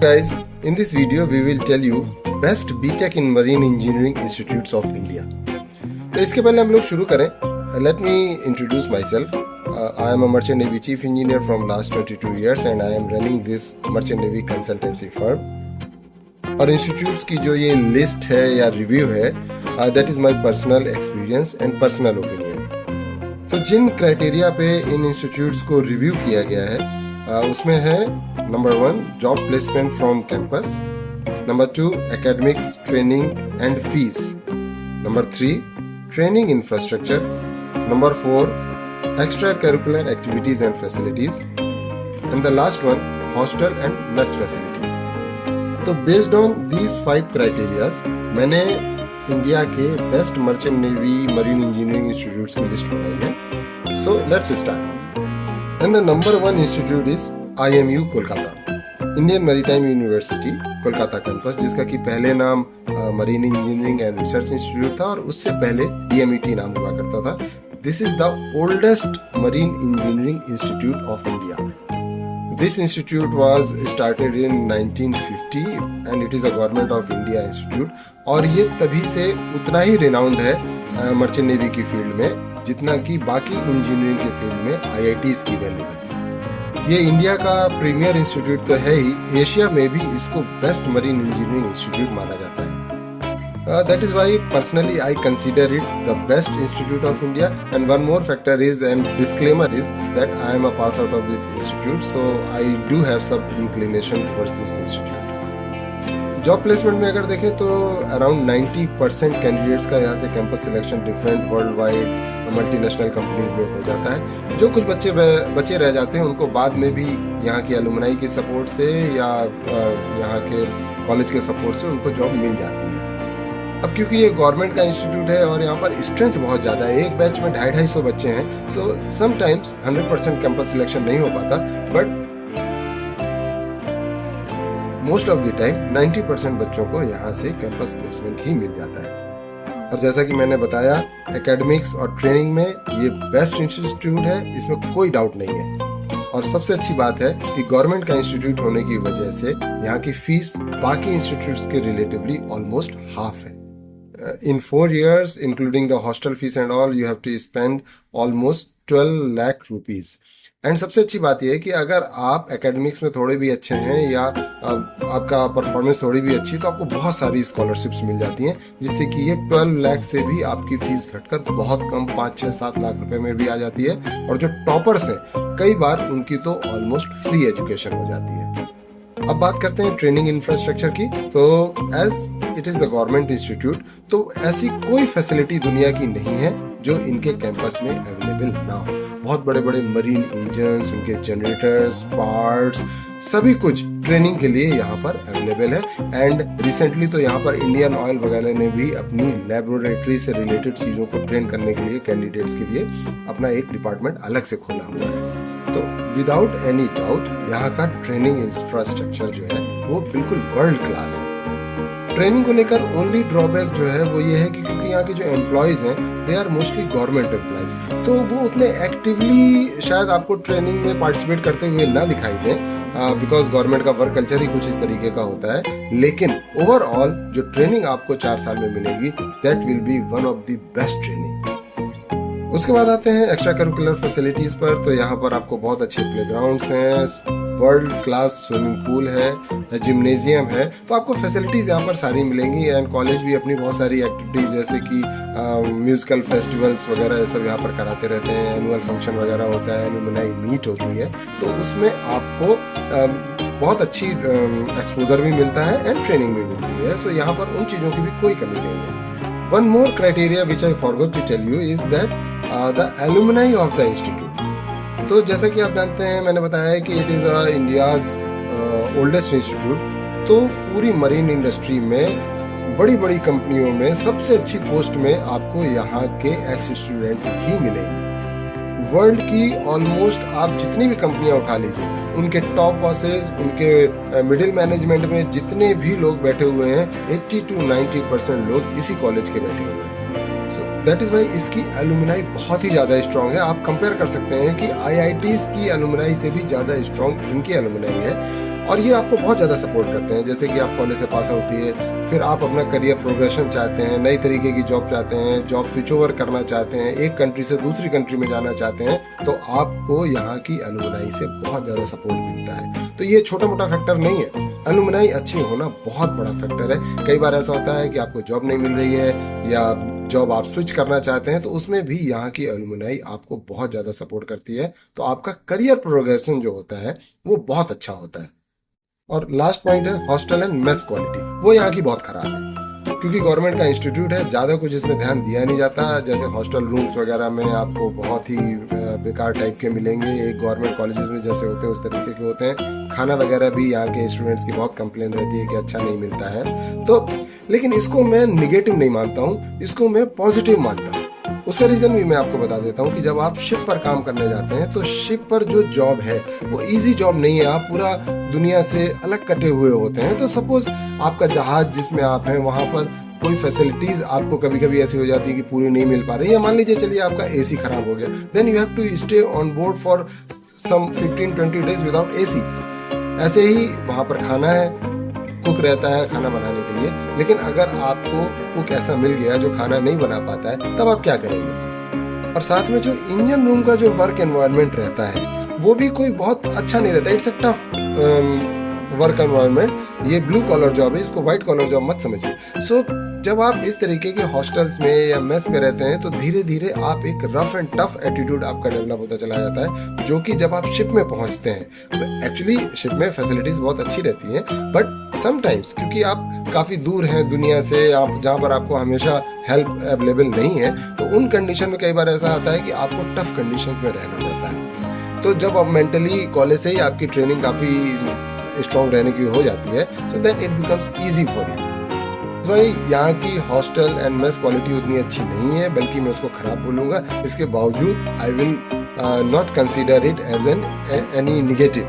guys, in this video we will tell you best BTech in Marine Engineering Institutes of India. तो इसके पहले हम लोग शुरू करें, let me introduce myself. I am a Merchant Navy Chief Engineer from last 22 years and I am running this Merchant Navy consultancy firm. और institutes की जो ये लिस्ट है या रिव्यू है, that is my personal experience and personal opinion. तो जिन criteria पे इन institutes को रिव्यू किया गया है, उसमें है number 1 job placement from campus, number 2 academics, training and fees, number 3 training infrastructure, number 4 extra curricular activities and facilities, and the last one hostel and mess facilities. तो based on these 5 criterias मैंने India के best merchant navy marine engineering institutes की list बनाई है. So let's start. And the number 1 institute is IMU Kolkata, Indian maritime university Kolkata campus, जिसका कि पहले नाम marine engineering and research institute था और उससे पहले DMET नाम हुआ करता था. This is the oldest marine engineering institute of India. This institute was started in 1950 and it is a government of India institute और ये तभी से उतना ही रिनाउंड है मर्चेंट नेवी की फील्ड में जितना कि बाकी इंजीनियरिंग की फील्ड में IITs की वैल्यू है. ये इंडिया का प्रीमियर इंस्टीट्यूट तो है ही, एशिया में भी इसको बेस्ट मरीन इंजीनियरिंग इंस्टीट्यूट माना जाता है. That is why personally I consider it the best institute of India. And one more factor is, and disclaimer is, that I am a pass out of this institute, so I do have some inclination towards this institute. Job placement में अगर देखें तो around 90% candidates का यहाँ से campus selection different world wide multinational companies में हो जाता है. जो कुछ बच्चे रह जाते हैं उनको बाद में भी यहाँ की एलुमनाई की सपोर्ट से या यहाँ के कॉलेज के सपोर्ट से उनको जॉब मिल जाती है. अब क्योंकि ये गवर्नमेंट का इंस्टीट्यूट है और यहाँ पर स्ट्रेंथ बहुत ज़्यादा है, एक बैच में 250-250 बच्चे हैं, सो समटाइम्स 100% कैंपस सिलेक्शन नहीं हो पाता, but most of the time 90% बच्चों को यहाँ से कैंपस प्लेसमेंट ही मिल जाता है. और जैसा कि मैंने बताया, एकेडमिक्स और ट्रेनिंग में ये बेस्ट इंस्टीट्यूट है, इसमें कोई डाउट नहीं है. और सबसे अच्छी बात है कि गवर्नमेंट का इंस्टीट्यूट होने की वजह से यहाँ की फीस बाकी इंस्टीट्यूट्स के रिलेटिवली ऑलमोस्ट हाफ है. In 4 years, including the hostel fees and all, you have to spend almost 12 lakh rupees. And सबसे अच्छी बात यह है कि अगर आप एकेडमिक्स में थोड़े भी अच्छे हैं या आपका परफॉर्मेंस थोड़ी भी अच्छी, तो आपको बहुत सारी स्कॉलरशिप्स मिल जाती हैं, जिससे कि ये 12 लाख से भी आपकी फीस घटकर बहुत कम 5-6-7 लाख रुपए में भी आ जाती है. और जो टॉपर्स हैं कई बार उनकी तो ऑलमोस्ट फ्री एजुकेशन हो जाती है. अब बात करते हैं ट्रेनिंग इंफ्रास्ट्रक्चर की. तो as it is a government institute, तो ऐसी कोई फैसिलिटी दुनिया की नहीं है जो इनके कैंपस में अवेलेबल ना हो. बहुत बड़े बड़े मरीन इंजन्स, उनके जनरेटर्स, पार्ट्स, सभी कुछ ट्रेनिंग के लिए यहाँ पर अवेलेबल है. एंड रिसेंटली तो यहाँ पर इंडियन ऑयल वगैरह ने भी अपनी लेबोरेटरी से रिलेटेड चीज़ों को ट्रेन करने के लिए कैंडिडेट्स के लिए अपना एक डिपार्टमेंट अलग से खोला हुआ है. तो विदाउट एनी डाउट यहाँ का ट्रेनिंग इंफ्रास्ट्रक्चर जो है वो बिल्कुल वर्ल्ड क्लास है. ट्रेनिंग को लेकर ओनली ड्रॉबैक जो है वो ये है कि क्योंकि यहाँ के जो एम्प्लॉयज हैं they are mostly government employees, तो वो उतने एक्टिवली शायद आपको ट्रेनिंग में पार्टिसिपेट करते हुए ना दिखाई दें, बिकॉज गवर्नमेंट का वर्क कल्चर ही कुछ इस तरीके का होता है. लेकिन ओवरऑल जो ट्रेनिंग आपको 4 साल में मिलेगी, that will be one of the best training. उसके बाद आते हैं एक्स्ट्रा करिकुलर फैसिलिटीज पर. तो यहाँ पर आपको बहुत अच्छे प्लेग्राउंड्स हैं, वर्ल्ड क्लास स्विमिंग पूल है, जिम्नेजियम है, तो आपको फैसिलिटीज यहाँ पर सारी मिलेंगी. एंड कॉलेज भी अपनी बहुत सारी एक्टिविटीज जैसे कि म्यूजिकल फेस्टिवल्स वगैरह ये सब यहाँ पर कराते रहते हैं. एनुअल फंक्शन वगैरह होता है, एलुमनाई मीट होती है, तो उसमें आपको बहुत अच्छी एक्सपोजर भी मिलता है एंड ट्रेनिंग भी मिलती है. सो यहाँ पर उन चीज़ों की भी कोई कमी नहीं है. One more criteria which I forgot to tell you is that the alumni of the institute. तो जैसा कि आप जानते हैं, मैंने बताया है कि it is India's oldest institute. तो पूरी मरीन इंडस्ट्री में बड़ी बड़ी कंपनियों में सबसे अच्छी पोस्ट में आपको यहाँ के एक्स स्टूडेंट्स ही मिलेंगे. वर्ल्ड की ऑलमोस्ट आप जितनी भी कंपनियां उठा लीजिए, उनके टॉप बॉसेस, उनके मिडिल मैनेजमेंट में जितने भी लोग बैठे हुए हैं, 80-90% लोग इसी कॉलेज के बैठे हुए हैं. दैट इज वाई इसकी एलुमनाई बहुत ही ज़्यादा स्ट्रांग है. आप कंपेयर कर सकते हैं कि IITs की एलुमनाई से भी ज़्यादा स्ट्रांग इनकी एलुमनाई है. और ये आपको बहुत ज़्यादा सपोर्ट करते हैं। जैसे कि आप कॉलेज से पास आउट किए, फिर आप अपना करियर प्रोग्रेशन चाहते हैं, नई तरीके की जॉब चाहते हैं, जॉब स्विच ओवर करना चाहते हैं, एक कंट्री से दूसरी कंट्री में जाना चाहते हैं, तो आपको यहाँ की अलुमनाई से बहुत ज़्यादा सपोर्ट मिलता है। तो ये छोटा मोटा फैक्टर नहीं है, अलुमनाई अच्छी होना बहुत बड़ा फैक्टर है। कई बार ऐसा होता है कि आपको जॉब नहीं मिल रही है या जॉब आप स्विच करना चाहते हैं, तो उसमें भी यहाँ की अलुमनाई आपको बहुत ज़्यादा सपोर्ट करती है, तो आपका करियर प्रोग्रेशन जो होता है वो बहुत अच्छा होता है। और लास्ट पॉइंट है हॉस्टल एंड मेस क्वालिटी, वो यहाँ की बहुत खराब है। क्योंकि गवर्नमेंट का इंस्टीट्यूट है, ज़्यादा कुछ इसमें ध्यान दिया नहीं जाता। जैसे हॉस्टल रूम्स वगैरह में आपको बहुत ही बेकार टाइप के मिलेंगे, एक गवर्नमेंट कॉलेजेस में जैसे होते हैं उस तरीके के होते हैं। खाना वगैरह भी यहाँ के स्टूडेंट्स की बहुत कंप्लेन रहती है कि अच्छा नहीं मिलता है। तो लेकिन इसको मैं निगेटिव नहीं मानता हूँ, इसको मैं पॉजिटिव मानता हूँ। उसका रीज़न भी मैं आपको बता देता हूँ कि जब आप शिप पर काम करने जाते हैं तो शिप पर जो जॉब है वो इजी जॉब नहीं है, आप पूरा दुनिया से अलग कटे हुए होते हैं। तो सपोज आपका जहाज जिसमें आप हैं वहाँ पर कोई फैसिलिटीज आपको कभी कभी ऐसी हो जाती है कि पूरी नहीं मिल पा रही है। मान लीजिए चलिए आपका एसी खराब हो गया, then you have to stay on board for some 15-20 days without AC. ऐसे ही वहाँ पर खाना है, कुक रहता है खाना बनाने के लिए, लेकिन अगर आपको कुक ऐसा मिल गया जो खाना नहीं बना पाता है, तब आप क्या करेंगे? और साथ में जो इंजन रूम का जो वर्क एनवायरनमेंट रहता है वो भी कोई बहुत अच्छा नहीं रहता। It's a tough work environment. ये ब्लू कॉलर जॉब है, इसको व्हाइट कॉलर जॉब मत समझिए। सो जब आप इस तरीके के हॉस्टल्स में या मेस में रहते हैं तो धीरे धीरे आप एक रफ एंड टफ एटीट्यूड आपका डेवलप होता चला जाता है, जो कि जब आप शिप में पहुंचते हैं तो एक्चुअली शिप में फैसिलिटीज बहुत अच्छी रहती हैं, बट समटाइम्स क्योंकि आप काफ़ी दूर हैं दुनिया से, आप जहाँ पर आपको हमेशा हेल्प अवेलेबल नहीं है, तो उन कंडीशन में कई बार ऐसा आता है कि आपको टफ कंडीशन में रहना पड़ता है। तो जब आप मेंटली कॉलेज से ही आपकी ट्रेनिंग काफ़ी स्ट्रॉन्ग रहने की हो जाती है, so then it becomes easy for you. भाई यहाँ की हॉस्टल एंड मेस क्वालिटी उतनी अच्छी नहीं है, बल्कि मैं उसको खराब बोलूँगा। इसके बावजूद I will not consider it as any negative.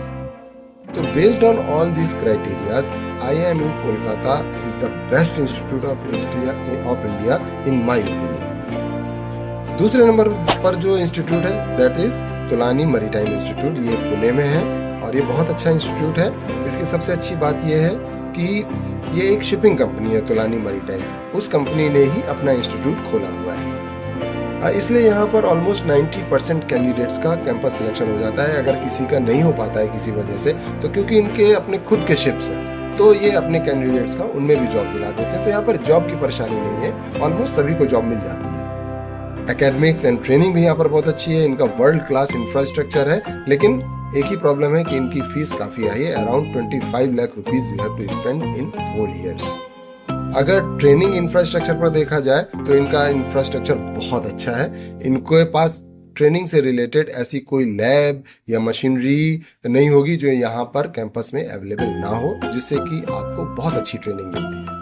तो based on all this criterias, IIMU Kolkata is the best institute of India in my opinion. दूसरे नंबर पर जो इंस्टीट्यूट है that is Tolani maritime institute. ये पुणे में है और ये बहुत अच्छा इंस्टीट्यूट है। इसकी सबसे अच्छी बात यह है कि ये एक शिपिंग कंपनी है तुलानी मैरीटाइम, उस कंपनी ने ही अपना इंस्टीट्यूट खोला हुआ है। इसलिए यहाँ पर ऑलमोस्ट 90% कैंडिडेट्स का कैंपस सिलेक्शन हो जाता है। अगर किसी का नहीं हो पाता है किसी वजह से, तो क्योंकि इनके अपने खुद के शिप्स हैं, तो ये अपने कैंडिडेट्स का उनमें भी जॉब दिला देते हैं। तो यहाँ पर जॉब की परेशानी नहीं है, ऑलमोस्ट सभी को जॉब मिल जाती है। एकेडमिक्स एंड ट्रेनिंग भी यहाँ पर बहुत अच्छी है, इनका वर्ल्ड क्लास इंफ्रास्ट्रक्चर है, लेकिन एक ही प्रॉब्लम है कि इनकी फीस काफी हाई है। Around 25 lakh rupees you have to spend in 4 years। अगर ट्रेनिंग इंफ्रास्ट्रक्चर पर देखा जाए तो इनका इंफ्रास्ट्रक्चर बहुत अच्छा है। इनके पास ट्रेनिंग से रिलेटेड ऐसी कोई लैब या मशीनरी नहीं होगी जो यहाँ पर कैंपस में अवेलेबल ना हो, जिससे कि आपको बहुत अच्छी ट्रेनिंग मिलती है।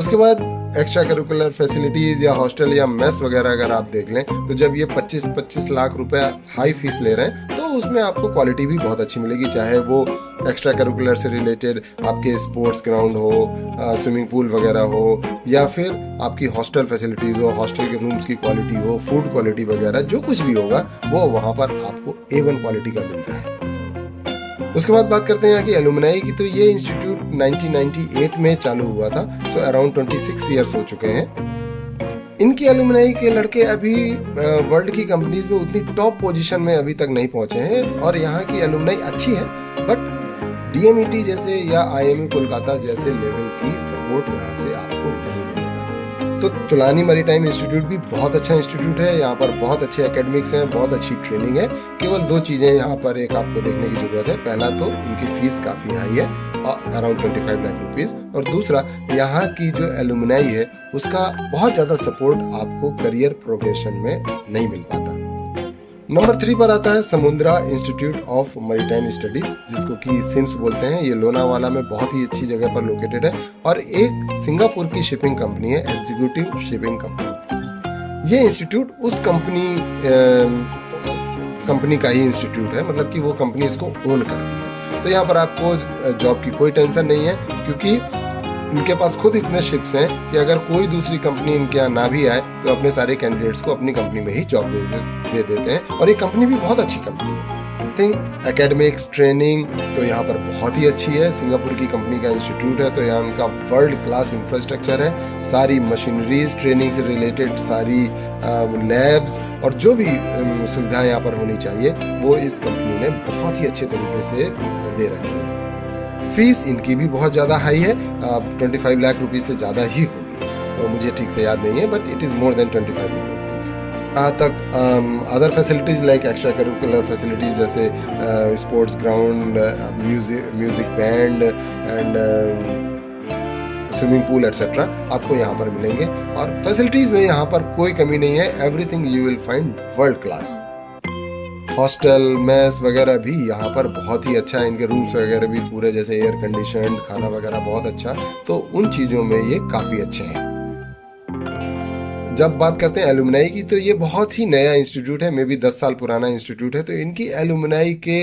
उसके बाद एक्स्ट्रा करिकुलर फैसिलिटीज या हॉस्टल या मेस वगैरह अगर आप देख लें, तो जब ये 25 लाख रुपए हाई फीस ले रहे हैं, तो उसमें आपको क्वालिटी भी बहुत अच्छी मिलेगी, चाहे वो एक्स्ट्रा करिकुलर से रिलेटेड आपके स्पोर्ट्स ग्राउंड हो, स्विमिंग पूल वगैरह हो, या फिर आपकी हॉस्टल फैसिलिटीज हो, हॉस्टल के रूम्स की क्वालिटी हो, फूड क्वालिटी वगैरह, जो कुछ भी होगा वो वहाँ पर आपको A1 क्वालिटी का मिलता है। उसके बाद बात करते हैं यहाँ की एलुमनाई की। तो ये इंस्टीट्यूट 1998 में चालू हुआ था, सो अराउंड 26 ईयर्स हो चुके हैं। इनकी एलुमनाई के लड़के अभी वर्ल्ड की कंपनीज में उतनी टॉप पोजीशन में अभी तक नहीं पहुंचे हैं, और यहाँ की एलुमनाई अच्छी है, बट DMET जैसे या IIMU कोलकाता जैसे लेवल की सपोर्ट यहाँ से आपको नहीं मिलेगा। तो तुलानी मैरीटाइम इंस्टीट्यूट भी बहुत अच्छा इंस्टीट्यूट है, यहाँ पर बहुत अच्छे एकेडमिक्स हैं, बहुत अच्छी ट्रेनिंग है। केवल 2 चीज़ें यहाँ पर एक आपको देखने की जरूरत है। पहला तो इनकी फीस काफ़ी हाई है, अराउंड 25 लाख रुपीज़, और दूसरा यहाँ की जो एलुमनाई है उसका बहुत ज़्यादा सपोर्ट आपको करियर प्रोग्रेशन में नहीं मिल पाता। नंबर 3 पर आता है समुद्रा इंस्टीट्यूट ऑफ मैरीटाइम स्टडीज, जिसको कि सिम्स बोलते हैं। ये लोनावाला में बहुत ही अच्छी जगह पर लोकेटेड है, और एक सिंगापुर की शिपिंग कंपनी है, एग्जीक्यूटिव शिपिंग कंपनी। ये इंस्टीट्यूट उस कंपनी का ही इंस्टीट्यूट है, मतलब कि वो कंपनी इसको ओन करती है। तो यहाँ पर आपको जॉब की कोई टेंशन नहीं है, क्योंकि इनके पास खुद इतने शिप्स हैं कि अगर कोई दूसरी कंपनी इनके यहाँ ना भी आए तो अपने सारे कैंडिडेट्स को अपनी कंपनी में ही जॉब दे देते हैं। और ये कंपनी भी बहुत अच्छी कंपनी है। थिंग एकेडमिक्स ट्रेनिंग तो यहाँ पर बहुत ही अच्छी है। सिंगापुर की कंपनी का इंस्टीट्यूट है तो यहाँ उनका वर्ल्ड क्लास इंफ्रास्ट्रक्चर है, सारी मशीनरीज ट्रेनिंग से रिलेटेड, सारी लैब्स और जो भी सुविधाएं यहाँ पर होनी चाहिए वो इस कंपनी ने बहुत ही अच्छे तरीके से दे रखी है। फीस इनकी भी बहुत ज़्यादा हाई है, 25 लाख रुपीज़ से ज़्यादा ही होगी, तो मुझे ठीक से याद नहीं है, but it is more than 25 lakh rupees. यहाँ तक other facilities like extracurricular facilities जैसे sports ground, music band and swimming pool etcetera आपको यहाँ पर मिलेंगे। और फैसिलिटीज़ में यहाँ पर कोई कमी नहीं है, everything you will find world class. Hostel mess वगैरह भी यहाँ पर बहुत ही अच्छा है, इनके रूम्स वगैरह भी पूरे जैसे एयर कंडीशनड, खाना वगैरह बहुत अच्छा, तो उन चीज़ों में ये काफ़ी अच्छे हैं। जब बात करते हैं एलुमनाई की तो ये बहुत ही नया इंस्टीट्यूट है, मे बी 10 साल पुराना इंस्टीट्यूट है, तो इनकी एलुमनाई के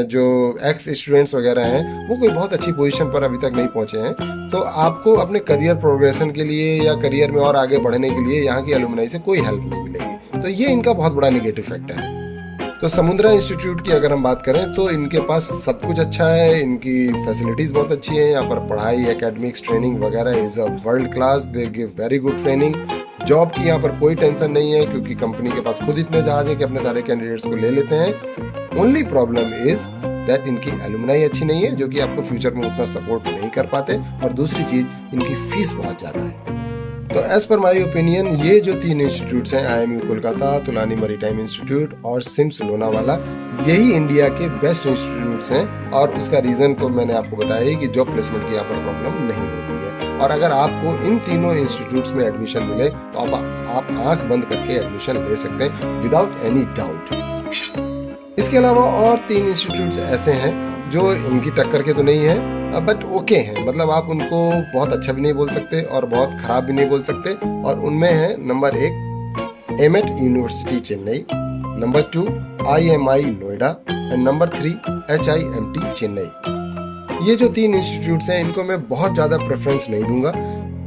जो एक्स स्टूडेंट्स वगैरह हैं वो कोई बहुत अच्छी पोजीशन पर अभी तक नहीं पहुंचे हैं। तो आपको अपने करियर प्रोग्रेशन के लिए या करियर में और आगे बढ़ने के लिए यहाँ की एलुमनाई से कोई हेल्प नहीं मिलेगी, तो ये इनका बहुत बड़ा नेगेटिव फैक्टर है। तो समुद्रा इंस्टीट्यूट की अगर हम बात करें तो इनके पास सब कुछ अच्छा है, इनकी फैसिलिटीज़ बहुत अच्छी है, यहाँ पर पढ़ाई, एकेडमिक्स, ट्रेनिंग वगैरह is a world class, they give very good training. Job की यहाँ पर कोई टेंशन नहीं है क्योंकि कंपनी के पास खुद इतने जहाज है कि अपने सारे कैंडिडेट्स को ले लेते हैं। ओनली प्रॉब्लम इज दैट इनकी एलुमनाई अच्छी नहीं है जो कि आपको फ्यूचर में उतना सपोर्ट नहीं कर पाते, और दूसरी चीज़ इनकी फीस बहुत ज़्यादा है। तो एज पर माई ओपिनियन ये जो 3 इंस्टीट्यूट्स हैं, IMU Kolkata, Tulane maritime institute और सिम्स लोनावाला, यही इंडिया के बेस्ट इंस्टीट्यूट्स हैं। और उसका रीज़न तो मैंने आपको बताया ही कि जॉब प्लेसमेंट की यहाँ पर प्रॉब्लम नहीं होती है। और अगर आपको इन तीनों इंस्टीट्यूट्स में एडमिशन मिले तो आप आंख बंद करके एडमिशन ले सकते हैं विदाउट एनी डाउट। इसके अलावा और 3 इंस्टीट्यूट्स ऐसे हैं जो इनकी टक्कर के तो नहीं है, बट ओके हैं, मतलब आप उनको बहुत अच्छा भी नहीं बोल सकते और बहुत खराब भी नहीं बोल सकते। और उनमें है number 1 एमेट university Chennai, number 2 IMI Noida and number 3 HIMT Chennai. ये जो 3 इंस्टीट्यूट्स हैं इनको मैं बहुत ज़्यादा प्रेफरेंस नहीं दूंगा,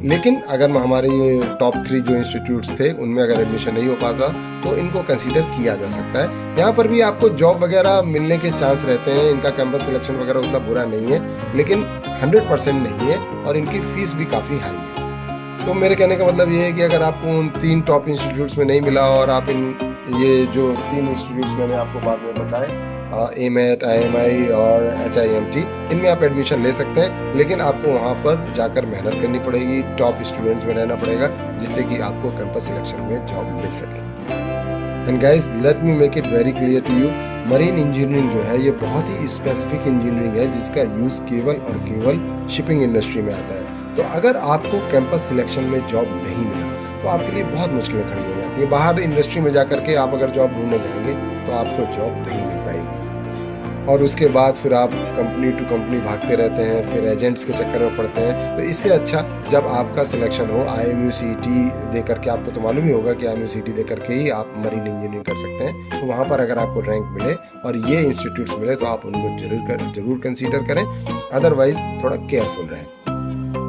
लेकिन अगर हमारे ये टॉप 3 जो इंस्टीट्यूट्स थे उनमें अगर एडमिशन नहीं हो पाता तो इनको कंसीडर किया जा सकता है। यहाँ पर भी आपको जॉब वगैरह मिलने के चांस रहते हैं, इनका कैंपस सिलेक्शन वगैरह उतना बुरा नहीं है, लेकिन 100% नहीं है और इनकी फीस भी काफ़ी हाई है। तो मेरे कहने का मतलब ये है कि अगर आपको उन 3 टॉप इंस्टीट्यूट्स में नहीं मिला और आप ये जो 3 इंस्टीट्यूट्स मैंने आपको बाद में बताए, एमेट, IMI और HIMT, इनमें आप एडमिशन ले सकते हैं, लेकिन आपको वहाँ पर जाकर मेहनत करनी पड़ेगी, टॉप स्टूडेंट्स में रहना पड़ेगा, जिससे कि आपको कैंपस सिलेक्शन में जॉब मिल सके। And guys let me make it very clear to you, marine engineering जो है ये बहुत ही स्पेसिफिक इंजीनियरिंग है जिसका यूज़ केवल और केवल शिपिंग इंडस्ट्री में आता है। तो अगर आपको कैंपस सिलेक्शन में जॉब नहीं मिला तो आपके लिए बहुत मुश्किलें खड़ी हो जाती है। बाहर इंडस्ट्री में जाकर के आप अगर जॉब ढूंढने जाएंगे तो आपको जॉब नहीं मिल पाएगी, और उसके बाद फिर आप कंपनी टू कंपनी भागते रहते हैं, फिर एजेंट्स के चक्कर में पड़ते हैं। तो इससे अच्छा जब आपका सिलेक्शन हो IMU CET दे करके, आपको तो मालूम ही होगा कि IMU CET दे करके ही आप मरीन इंजीनियरिंग कर सकते हैं, तो वहाँ पर अगर आपको रैंक मिले और ये इंस्टीट्यूट्स मिले तो आप उनको जरूर कंसीडर करें, अदरवाइज थोड़ा केयरफुल रहें।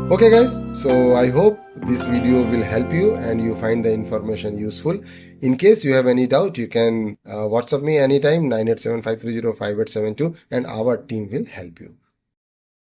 Okay guys, so I hope this video will help you and you find the information useful. In case you have any doubt, you can WhatsApp me anytime 9875305872 and our team will help you.